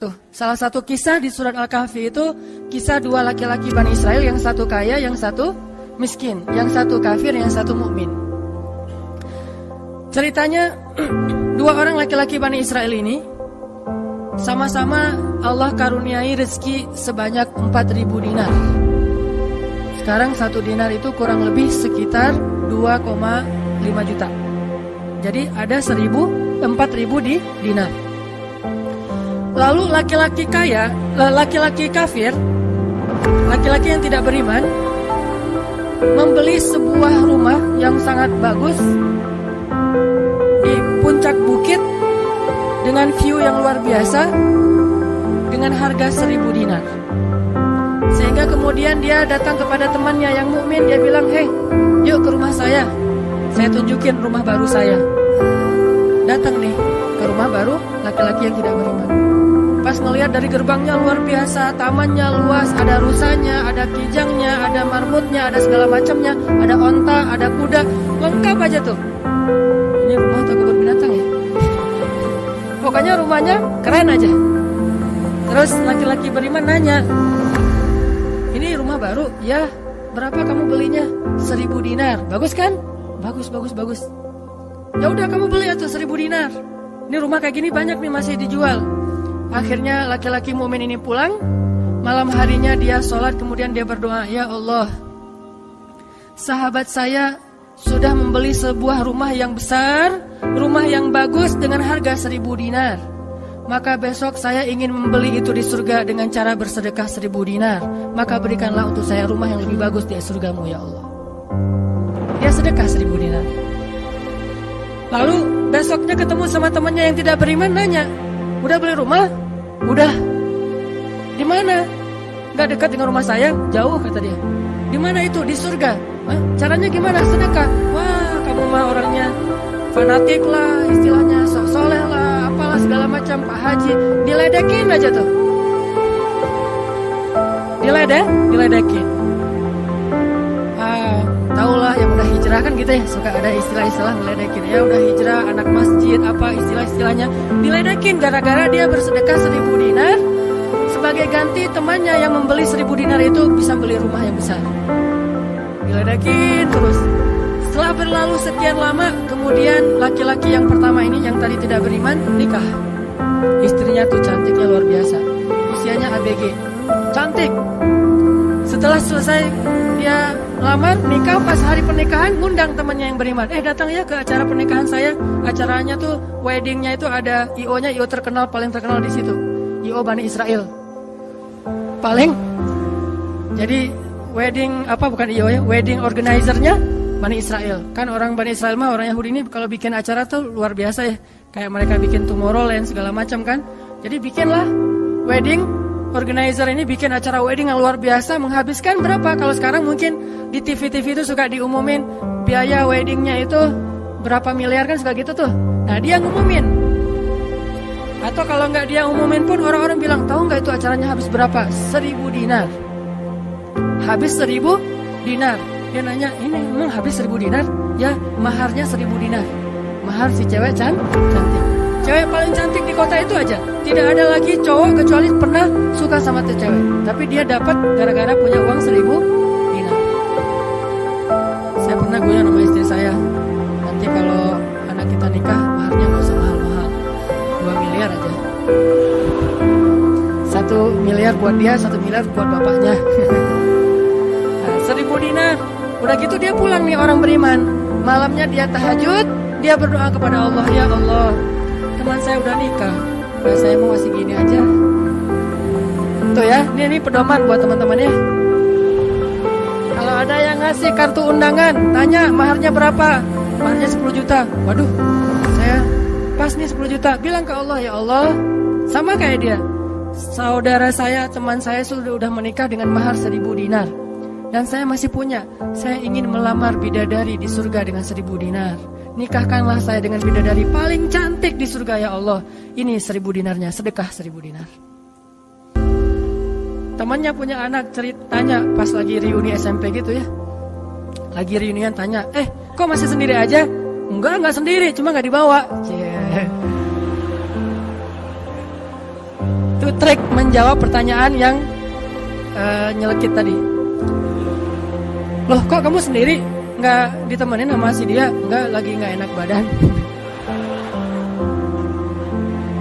Tuh, salah satu kisah di surat Al-Kahfi itu kisah dua laki-laki Bani Israel, yang satu kaya, yang satu miskin, yang satu kafir, yang satu mukmin. Ceritanya dua orang laki-laki Bani Israel ini sama-sama Allah karuniai rezeki sebanyak 4.000 dinar. Sekarang satu dinar itu kurang lebih sekitar 2,5 juta. Jadi ada 4.000 di dinar. Lalu laki-laki kaya, laki-laki kafir, laki-laki yang tidak beriman, membeli sebuah rumah yang sangat bagus di puncak bukit dengan view yang luar biasa dengan harga 1.000 dinar. Sehingga kemudian dia datang kepada temannya yang mukmin, dia bilang, "Hei, yuk ke rumah saya tunjukin rumah baru saya." Datang nih ke rumah baru laki-laki yang tidak beriman. Pas ngelihat dari gerbangnya luar biasa, tamannya luas, ada rusanya, ada kijangnya, ada marmutnya, ada segala macamnya, ada onta, ada kuda, lengkap aja tuh. Ini rumah atau kebun binatang ya? Pokoknya rumahnya keren aja. Terus laki-laki beriman nanya, "Ini rumah baru?" "Ya." "Berapa kamu belinya?" 1.000 dinar. "Bagus kan?" "Bagus. "Ya udah kamu beli atau 1.000 dinar. Ini rumah kayak gini banyak nih masih dijual." Akhirnya laki-laki mukmin ini pulang. Malam harinya dia sholat, kemudian dia berdoa, "Ya Allah, sahabat saya sudah membeli sebuah rumah yang besar, rumah yang bagus dengan harga 1.000 dinar. Maka besok saya ingin membeli itu di surga dengan cara bersedekah 1.000 dinar. Maka berikanlah untuk saya rumah yang lebih bagus di surgamu ya Allah." Dia sedekah 1.000 dinar. Lalu besoknya ketemu sama temannya yang tidak beriman, nanya, "Udah beli rumah?" "Udah." "Di mana?" "Gak dekat dengan rumah saya, jauh," kata dia. "Di mana itu?" "Di surga." "Hah? Caranya gimana?" "Sedekah." "Wah, kamu mah orangnya fanatik lah, istilahnya sok soleh lah, apalah segala macam, Pak Haji." Diledekin aja tuh. Diledekin. Taulah yang udah hijrah kan gitu ya, suka ada istilah-istilah ngeledekin. Ya udah hijrah, anak masjid, apa istilah-istilahnya. Diledekin gara-gara dia bersedekah 1.000 dinar. Sebagai ganti temannya yang membeli 1.000 dinar itu bisa beli rumah yang besar. Diledekin terus. Setelah berlalu sekian lama, kemudian laki-laki yang pertama ini yang tadi tidak beriman nikah. Istrinya tuh cantiknya luar biasa, usianya ABG, cantik. Setelah selesai dia lamar, nikah, pas hari pernikahan ngundang temannya yang beriman. Datang ya ke acara pernikahan saya. Acaranya tuh weddingnya itu ada IO-nya, IO terkenal, paling terkenal di situ. IO Bani Israel. Paling. Jadi wedding bukan IO ya, wedding organizer-nya Bani Israel. Kan orang Bani Israel mah, orang Yahudi ini kalau bikin acara tuh luar biasa ya. Kayak mereka bikin Tomorrowland segala macam kan. Jadi bikinlah wedding organizer ini bikin acara wedding yang luar biasa, menghabiskan berapa? Kalau sekarang mungkin di TV-TV itu suka diumumin biaya weddingnya itu berapa miliar kan, suka gitu tuh. Nah dia ngumumin. Atau kalau nggak dia umumin pun orang-orang bilang, tahu nggak itu acaranya habis berapa? 1.000 dinar. Habis 1.000 dinar. Dia nanya, ini emang habis 1.000 dinar? Ya, maharnya 1.000 dinar. Mahar si cewek cantik. Cewek paling cantik di kota itu aja. Tidak ada lagi cowok kecuali pernah suka sama tuh cewek. Tapi dia dapat gara-gara punya uang 1.000 dinar. Saya pernah goyang sama istri saya, nanti kalau anak kita nikah, maharnya gak usah mahal-mahal, 2 miliar aja. 1 miliar buat dia, 1 miliar buat bapaknya. Nah, 1.000 dinar. Udah gitu dia pulang nih orang beriman. Malamnya dia tahajud, dia berdoa kepada Allah, "Ya Allah, teman saya udah nikah, udah saya mau masih gini aja." Tuh ya, ini pedoman buat teman-teman ya. Kalau ada yang ngasih kartu undangan, tanya maharnya berapa? Maharnya 10 juta. Waduh, saya pas nih 10 juta. Bilang ke Allah, "Ya Allah, sama kayak dia, saudara saya, teman saya sudah menikah dengan mahar 1.000 dinar. Dan saya masih punya, saya ingin melamar bidadari di surga dengan 1.000 dinar. Nikahkanlah saya dengan bidadari paling cantik di surga ya Allah. Ini 1.000 dinarnya, sedekah 1.000 dinar." Temannya punya anak, ceritanya pas lagi reuni SMP gitu ya. Lagi reunian tanya, "Kok masih sendiri aja?" "Enggak sendiri, cuma gak dibawa." trik menjawab pertanyaan yang nyelekit tadi. Loh, kok kamu sendiri nggak ditemenin sama si dia? Lagi nggak enak badan.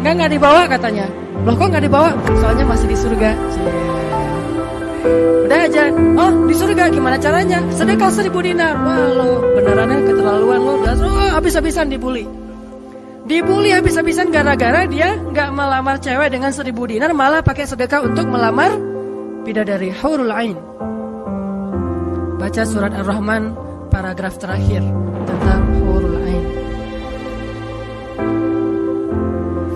Nggak dibawa katanya. Loh, kok nggak dibawa? Soalnya masih di surga. Udah aja. Oh, di surga gimana caranya? Sedekah 1000 dinar. Wah, lo benerannya keterlaluan lo. Habis-habisan dibully. Dibully habis-habisan gara-gara dia nggak melamar cewek dengan 1000 dinar, malah pakai sedekah untuk melamar bidadari Hurul Ain. Baca surat Ar-Rahman paragraf terakhir tentang Hurul Ain.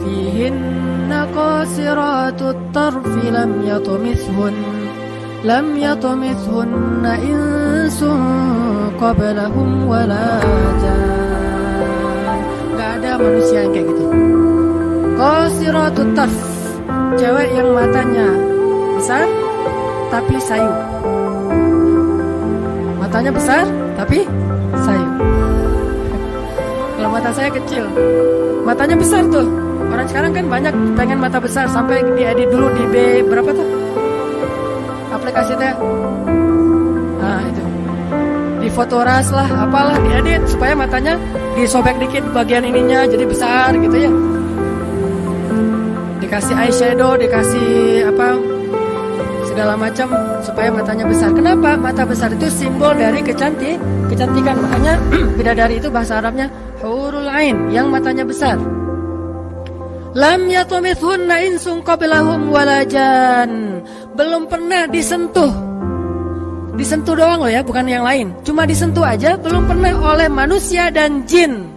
Fihinna qasiratut tarfi lam yatumithunna insun qablahum wala jan. Gak ada manusia yang kayak gitu. Qasiratut tarf, cewek yang matanya besar tapi sayu. Matanya besar tapi sayu. Kalau mata saya kecil, matanya besar tuh. Orang sekarang kan banyak pengen mata besar, sampai diedit dulu di B berapa tuh aplikasi teh. Nah itu di Fotoras lah, apalah diedit supaya matanya disobek dikit bagian ininya jadi besar gitu ya. Dikasih eyeshadow, dikasih apa segala macam supaya matanya besar. Kenapa? Mata besar itu simbol dari kecantikan. Makanya bidadari itu bahasa Arabnya Hurul Ain, yang matanya besar. Lam yatumithunna insun qablahum wala jan. Belum pernah disentuh. Disentuh doang loh ya, bukan yang lain. Cuma disentuh aja, belum pernah oleh manusia dan jin.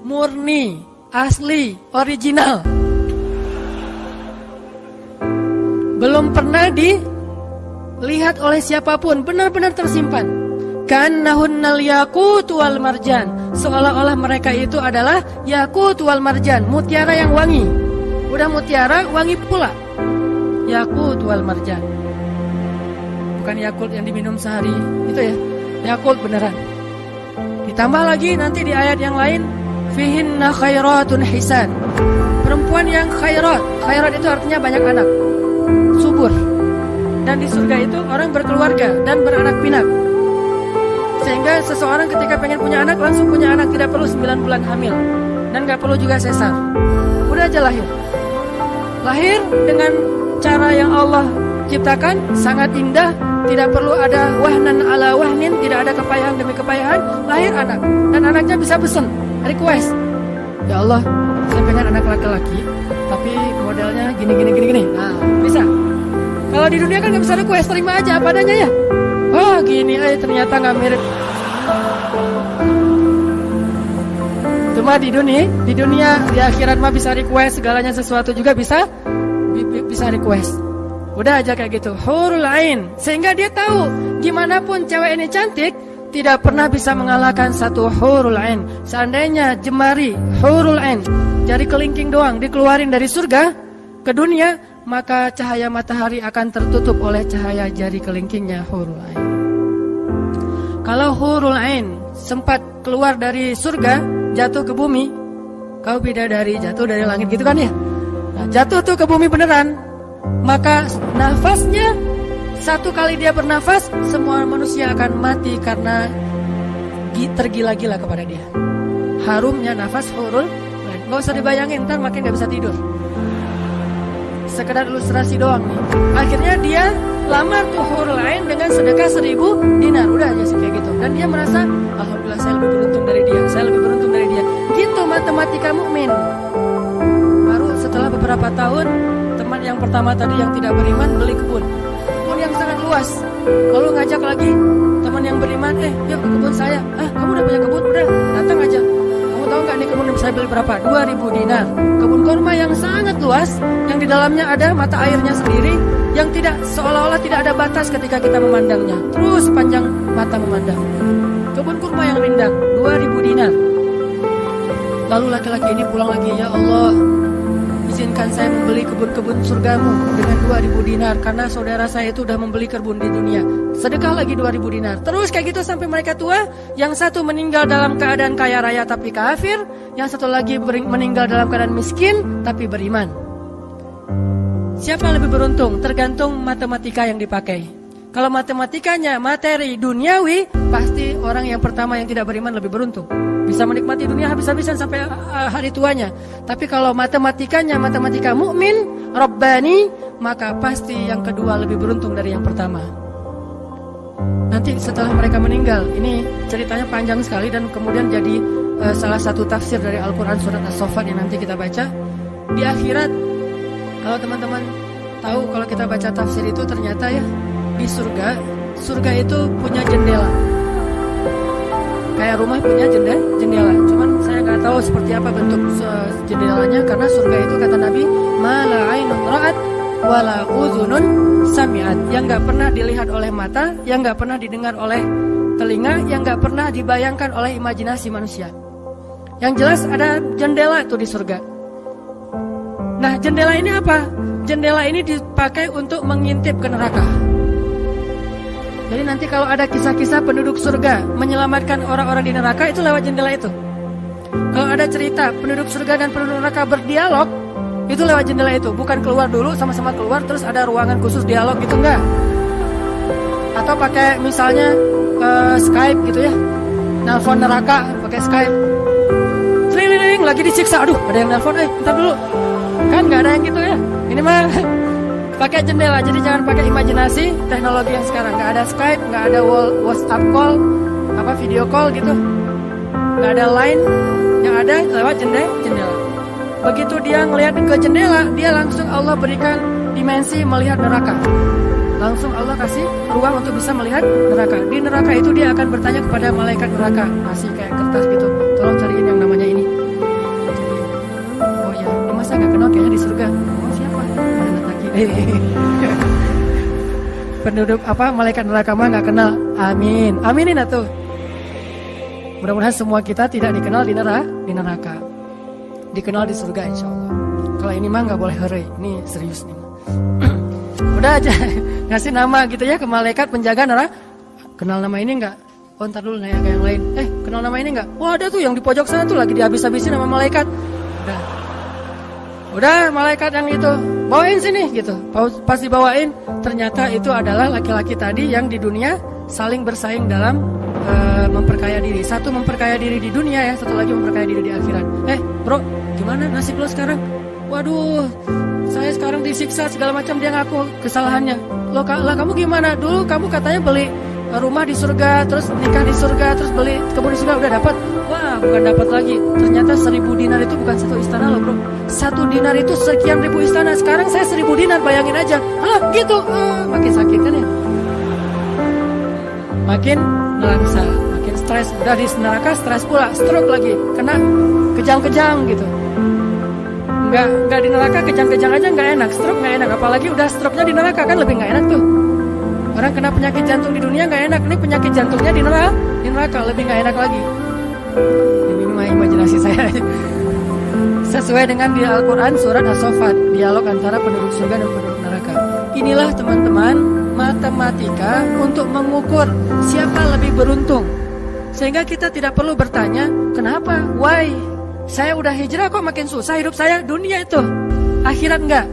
Murni, asli, original. Belum pernah dilihat oleh siapapun, benar-benar tersimpan. Kannahunnal yaqut wal marjan, seolah-olah mereka itu adalah yaqut wal marjan, mutiara yang wangi. Udah mutiara, wangi pula. Yaqut wal marjan. Bukan Yakult yang diminum sehari, itu ya. Yakult beneran. Ditambah lagi nanti di ayat yang lain, fihinna khairatun hisan. Perempuan yang khairat. Khairat itu artinya banyak anak, subur. Dan di surga itu orang berkeluarga dan beranak pinak. Sehingga seseorang ketika pengen punya anak, langsung punya anak, tidak perlu 9 bulan hamil. Dan gak perlu juga sesar. Udah aja lahir. Lahir dengan cara yang Allah ciptakan, sangat indah. Tidak perlu ada wahnan ala wahnin, tidak ada kepayahan demi kepayahan. Lahir anak. Dan anaknya bisa pesen, request. Ya Allah, saya pengen anak laki-laki, tapi modelnya gini. Nah, bisa. Kalau di dunia kan gak bisa request, terima aja apa adanya ya. Oh gini, ternyata gak mirip. Cuma di dunia, di akhirat mah bisa request, segalanya sesuatu juga bisa request. Udah aja kayak gitu. Hurul Ain, sehingga dia tahu gimana pun cewek ini cantik, tidak pernah bisa mengalahkan satu Hurul Ain. Seandainya jemari Hurul Ain, jari kelingking doang, dikeluarin dari surga ke dunia, maka cahaya matahari akan tertutup oleh cahaya jari kelingkingnya Hurul Ain. Kalau Hurul Ain sempat keluar dari surga, jatuh ke bumi, kau bidadari jatuh dari langit gitu kan ya. Nah, jatuh tuh ke bumi beneran, maka nafasnya, satu kali dia bernafas, semua manusia akan mati karena tergila-gila kepada dia. Harumnya nafas Hurul Ain. Gak usah dibayangin, ntar makin gak bisa tidur. Sekedar ilustrasi doang nih. Akhirnya dia lamar tuh Hurul Ain dengan sedekah 1000 dinar. Udah aja sih kayak gitu. Dan dia merasa, alhamdulillah saya lebih beruntung dari dia. Saya lebih beruntung dari dia. Gitu matematika mukmin. Baru setelah beberapa tahun, teman yang pertama tadi yang tidak beriman beli kebun yang sangat luas. Lalu ngajak lagi teman yang beriman, yuk ke kebun saya. Kamu udah punya kebun? Udah, datang aja. Kamu tahu nggak nih kebun yang saya beli berapa? 2000 dinar. Kebun kurma yang sangat luas, yang di dalamnya ada mata airnya sendiri, yang tidak, seolah-olah tidak ada batas ketika kita memandangnya. Terus panjang mata memandang. Kebun kurma yang rindang, 2000 dinar. Lalu laki-laki ini pulang lagi, ya Allah, izinkan saya membeli kebun-kebun surgamu dengan 2000 dinar, karena saudara saya itu sudah membeli kebun di dunia. Sedekah lagi 2000 dinar. Terus kayak gitu sampai mereka tua. Yang satu meninggal dalam keadaan kaya raya tapi kafir, yang satu lagi meninggal dalam keadaan miskin tapi beriman. Siapa lebih beruntung? Tergantung matematika yang dipakai. Kalau matematikanya materi duniawi, pasti orang yang pertama yang tidak beriman lebih beruntung. Bisa menikmati dunia habis-habisan sampai hari tuanya. Tapi kalau matematikanya matematika mukmin, Rabbani, maka pasti yang kedua lebih beruntung dari yang pertama. Nanti setelah mereka meninggal, ini ceritanya panjang sekali dan kemudian jadi salah satu tafsir dari Al-Quran surat As-Saffat yang nanti kita baca. Di akhirat, kalau teman-teman tahu, kalau kita baca tafsir itu ternyata ya di surga itu punya jendela. Kayak rumah punya jendela. Cuman saya nggak tahu seperti apa bentuk jendelanya, karena surga itu kata Nabi, ma la ainun ra'at wa la udhunun sami'at, yang nggak pernah dilihat oleh mata, yang nggak pernah didengar oleh telinga, yang nggak pernah dibayangkan oleh imajinasi manusia. Yang jelas ada jendela itu di surga. Nah, jendela ini apa? Jendela ini dipakai untuk mengintip ke neraka. Jadi nanti kalau ada kisah-kisah penduduk surga menyelamatkan orang-orang di neraka, itu lewat jendela itu. Kalau ada cerita penduduk surga dan penduduk neraka berdialog, itu lewat jendela itu. Bukan keluar dulu, sama-sama keluar terus ada ruangan khusus dialog gitu, enggak. Atau pakai misalnya Skype gitu ya, nelfon neraka pakai Skype. Sering lagi disiksa, aduh ada yang nelfon, bentar dulu. Kan nggak ada yang gitu ya. Ini mah pakai jendela. Jadi jangan pakai imajinasi teknologi yang sekarang. Nggak ada Skype, nggak ada WhatsApp call, video call gitu. Nggak ada line. Yang ada lewat jendela. Begitu dia ngelihat ke jendela, dia langsung Allah berikan dimensi melihat neraka. Langsung Allah kasih ruang untuk bisa melihat neraka. Di neraka itu dia akan bertanya kepada malaikat neraka, masih kayak kertas gitu. Tolong cariin yang namanya ini. Masa gak kenal kayaknya di surga. Oh, siapa? Penduduk malaikat neraka mah gak kenal. Amin. Aminin atuh. Mudah-mudahan semua kita tidak dikenal di neraka. Dikenal di surga insya Allah. Kalau ini mah gak boleh heureuy. Ini serius nih. Udah aja ngasih nama gitu ya ke malaikat penjaga neraka. Kenal nama ini gak? Oh, ntar dulu nanya ke yang lain. Kenal nama ini gak? Wah, ada tuh yang di pojok sana tuh lagi dihabis-habisin sama malaikat. Udah malaikat yang itu bawain sini gitu. Pas dibawain, ternyata itu adalah laki-laki tadi yang di dunia saling bersaing dalam memperkaya diri. Satu memperkaya diri di dunia ya, satu lagi memperkaya diri di akhirat. Bro, gimana nasib lo sekarang? Waduh, saya sekarang disiksa segala macam, dia ngaku kesalahannya. Lah kamu gimana? Dulu kamu katanya beli rumah di surga, terus nikah di surga, terus beli kebun di surga, udah dapat. Wah, bukan dapat lagi. Ternyata 1000 dinar itu bukan satu istana loh, bro. 1 dinar itu sekian ribu istana. Sekarang saya 1000 dinar, bayangin aja. Gitu. Makin sakit kan ya? Makin nelangsa, makin stres. Udah di neraka stres pula, stroke lagi, kena kejang-kejang gitu. Enggak di neraka kejang-kejang aja nggak enak, stroke nggak enak. Apalagi udah stroke-nya di neraka kan lebih nggak enak tuh. Orang kena penyakit jantung di dunia nggak enak, ini penyakit jantungnya di neraka lebih nggak enak lagi. Ini mah imajinasi saya. Sesuai dengan di Al-Quran surat As-Saffat, dialog antara penduduk surga dan penduduk neraka. Inilah teman-teman matematika untuk mengukur siapa lebih beruntung. Sehingga kita tidak perlu bertanya, kenapa? Why? Saya udah hijrah kok makin susah hidup saya. Dunia itu, akhirat enggak.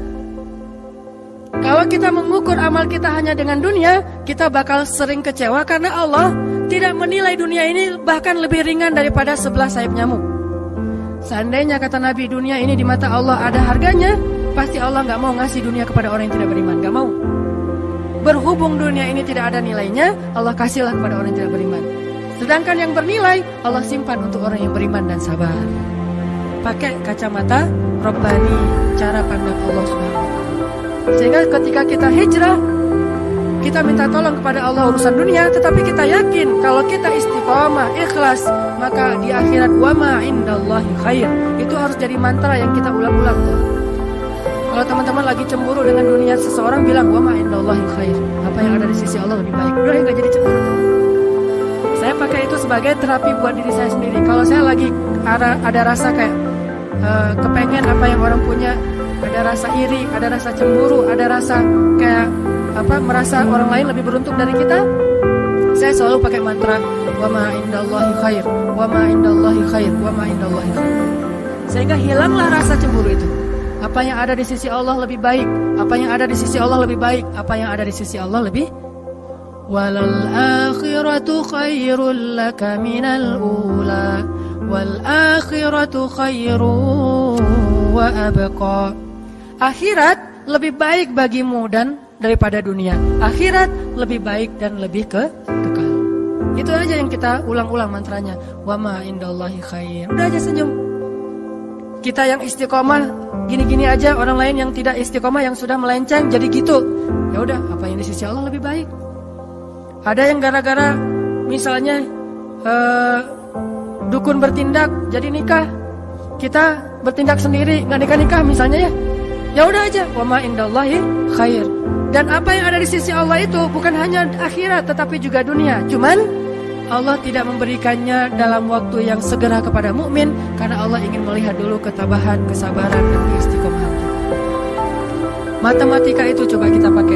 Kalau kita mengukur amal kita hanya dengan dunia, kita bakal sering kecewa karena Allah tidak menilai dunia ini bahkan lebih ringan daripada 11 sayap nyamuk. Seandainya kata Nabi dunia ini di mata Allah ada harganya, pasti Allah gak mau ngasih dunia kepada orang yang tidak beriman. Gak mau. Berhubung dunia ini tidak ada nilainya, Allah kasihlah kepada orang yang tidak beriman. Sedangkan yang bernilai, Allah simpan untuk orang yang beriman dan sabar. Pakai kacamata Rabbani, cara pandang Allah Subhanahu wa ta'ala. Sehingga ketika kita hijrah, kita minta tolong kepada Allah urusan dunia, tetapi kita yakin kalau kita istiqomah, ikhlas, maka di akhirat wa ma indallahi khair. Itu harus jadi mantra yang kita ulang-ulang. Kalau teman-teman lagi cemburu dengan dunia, seseorang bilang wa ma indallahi khair, apa yang ada di sisi Allah lebih baik. Udah enggak jadi cemburu. Saya pakai itu sebagai terapi buat diri saya sendiri. Kalau saya lagi ada rasa kayak kepengen apa yang orang punya, ada rasa iri, ada rasa cemburu, ada rasa kayak merasa orang lain lebih beruntung dari kita, saya selalu pakai mantra wa ma indallahi khair, wa ma indallahi khair, wa ma indallahi khair. Sehingga hilanglah rasa cemburu itu. Apa yang ada di sisi Allah lebih baik, Apa yang ada di sisi Allah lebih baik. Apa yang ada di sisi Allah lebih. Walal akhiratu khairul laka minal ula. Wal akhiratu khairu wa abqa. Akhirat lebih baik bagimu dan daripada dunia. Akhirat lebih baik dan lebih kekal. Itu aja yang kita ulang-ulang mantranya. Wa ma indallahi khair. Udah aja senyum. Kita yang istiqomah gini-gini aja, orang lain yang tidak istiqomah yang sudah melenceng jadi gitu. Ya udah, apa yang di sisi Allah lebih baik. Ada yang gara-gara misalnya dukun bertindak jadi nikah, kita bertindak sendiri nggak nikah misalnya ya. Ya udah aja, wa ma indallahi khair. Dan apa yang ada di sisi Allah itu bukan hanya akhirat tetapi juga dunia. Cuman Allah tidak memberikannya dalam waktu yang segera kepada mukmin karena Allah ingin melihat dulu ketabahan, kesabaran dan keistiqomahan kita. Matematika itu coba kita pakai.